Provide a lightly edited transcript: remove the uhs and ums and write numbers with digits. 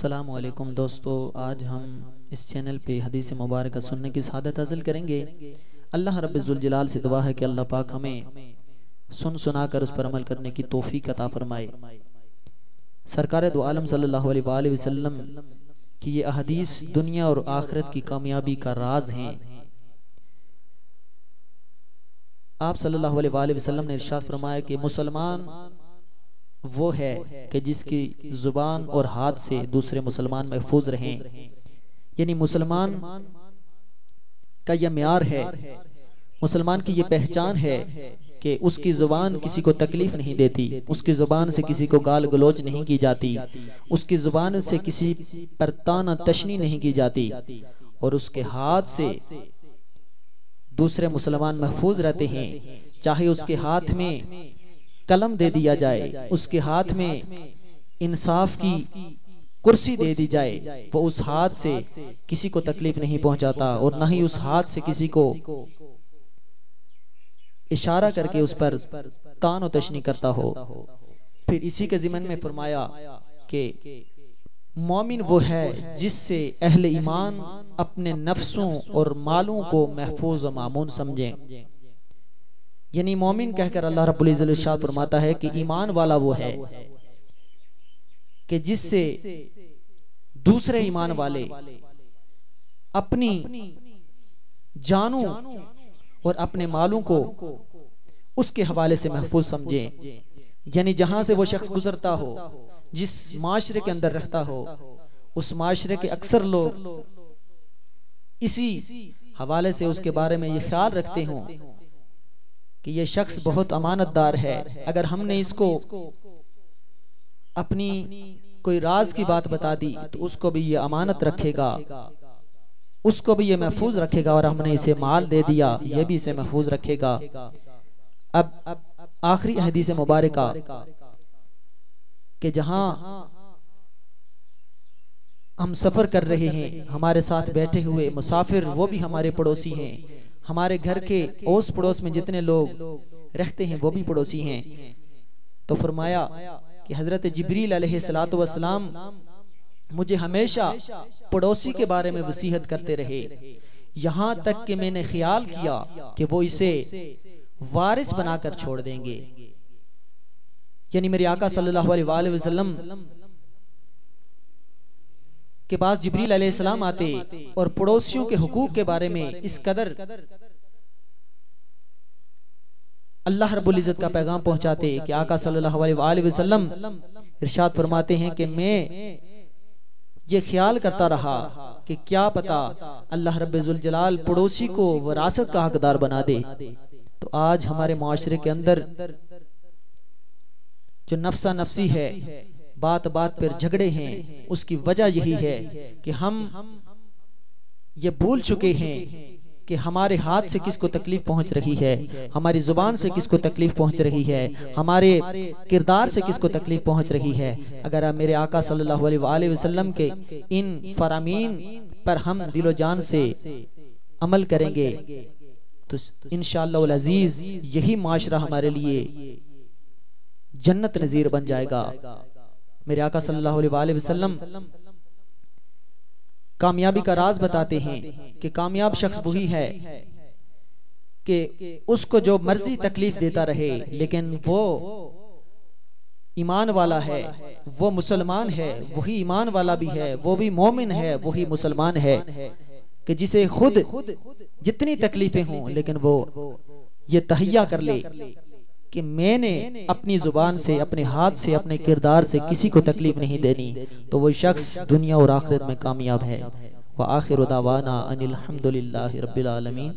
अस्सलामु अलैकुम दोस्तों, आज हम इस चैनल पे हदीस मुबारक सुनने की सआदत हासिल करेंगे। अल्लाह रब्बुल जलाल से दुआ है कि अल्लाह पाक हमें सुन सुनाकर उस पर अमल करने की तौफीक अता फरमाए। सरकार दो आलम सल्लल्लाहु अलैहि वसल्लम की ये अहदीस दुनिया और आखिरत की कामयाबी का राज हैं। आप सल्लल्लाहु अलैहि वसल्लम ने इरशाद फरमाया कि मुसलमान वो है कि जिसकी जुबान और हाथ से दूसरे मुसलमान महफूज रहें। यानी मुसलमान का यह म्यार है, मुसलमान की यह पहचान है कि उसकी जुबान किसी को तकलीफ नहीं देती, उसकी जुबान से किसी को गाल गलोच नहीं की जाती, उसकी जुबान से किसी पर ताना तशनी नहीं की जाती, और उसके हाथ से दूसरे मुसलमान महफूज रहते हैं। चाहे उसके हाथ में कलम दे दिया जाए, उसके हाथ में इंसाफ की कुर्सी दे दी जाए, वो उस हाथ से किसी को तकलीफ नहीं पहुंचाता और न ही उस हाथ से किसी को इशारा करके उस पर तान और तशनी करता हो। फिर इसी के ज़िमन में फरमाया कि मोमिन वो है जिससे अहले ईमान अपने नफ्सों और मालों को महफूज और मामून समझें। यानी मोमिन कहकर अल्लाह रब्बुल इज्जत इरशाद फरमाता है कि ईमान वाला वो है कि जिससे दूसरे ईमान वाले अपनी जानों और अपने मालों को उसके हवाले से महफूज समझें। यानी जहां से वो शख्स गुजरता हो, जिस माशरे के अंदर रहता हो, उस माशरे के अक्सर लोग इसी हवाले से उसके बारे में ये ख्याल रखते हों कि ये शख्स बहुत अमानतदार है। अगर हमने इसको अपनी कोई राज की बात बता दी तो उसको भी ये अमानत रखेगा, उसको भी ये महफूज रखेगा, और हमने इसे माल दे दिया ये भी इसे महफूज रखेगा। अब आखिरी हदीस मुबारका कि जहां हम सफर कर रहे हैं, हमारे साथ बैठे हुए मुसाफिर वो भी हमारे पड़ोसी हैं, हमारे घर के ओस पड़ोस में जितने लोग रहते हैं वो भी पड़ोसी हैं। तो फरमाया कि हजरत जिब्रील अलैहिस्सलातु वस्सलाम मुझे हमेशा पड़ोसी के बारे में वसीयत करते रहे, यहाँ तक कि मैंने ख्याल किया कि वो इसे वारिस बनाकर छोड़ देंगे। यानी मेरे आका सल्लल्लाहु अलैहि वसल्लम के पास जिब्रील अलैहिस्सलाम आते और पड़ोसियों के हुकूक के बारे में इस कदर अल्लाह रब्बुल इज्जत का पैगाम पहुंचाते कि आका सल्लल्लाहु अलैहि वसल्लम इरशाद फरमाते हैं कि मैं ये ख्याल करता रहा कि क्या पता अल्लाह रब्बुल जलाल पड़ोसी को विरासत का हकदार बना दे। तो आज हमारे माशरे के अंदर जो नफ्सा नफसी है, बात बात पर झगड़े हैं, उसकी वजह यही है कि हम ये भूल चुके हैं कि हमारे हाथ से किसको तकलीफ पहुंच रही है, हमारी जुबान से किसको तकलीफ पहुंच रही है, हमारे किरदार से किसको तकलीफ पहुंच रही है। अगर आप मेरे आका सल्लल्लाहु अलैहि वसल्लम के इन फरामीन पर हम दिलो जान से अमल करेंगे तो इंशाअल्लाह अज़ीज यही माशरा हमारे लिए जन्नत नज़ीर बन जाएगा। मेरे आका सल्लल्लाहु अलैहि वसल्लम कामयाबी का राज बताते हैं कि कामयाब शख्स वही है कि उसको जो मर्जी तकलीफ देता रहे लेकिन वो ईमान वाला है, वो मुसलमान है, वही ईमान वाला भी है, वो भी मोमिन है, वही मुसलमान है कि जिसे खुद जितनी तकलीफें हों लेकिन वो ये तहैया कर ले कि मैंने अपनी जुबान से, अपने हाथ से, अपने किरदार से किसी को तकलीफ नहीं देनी, तो वो शख्स दुनिया और आखिरत में कामयाब है। व आखिरु दावाना अनिल हम्दुलिल्लाहि रब्बिल आलमीन।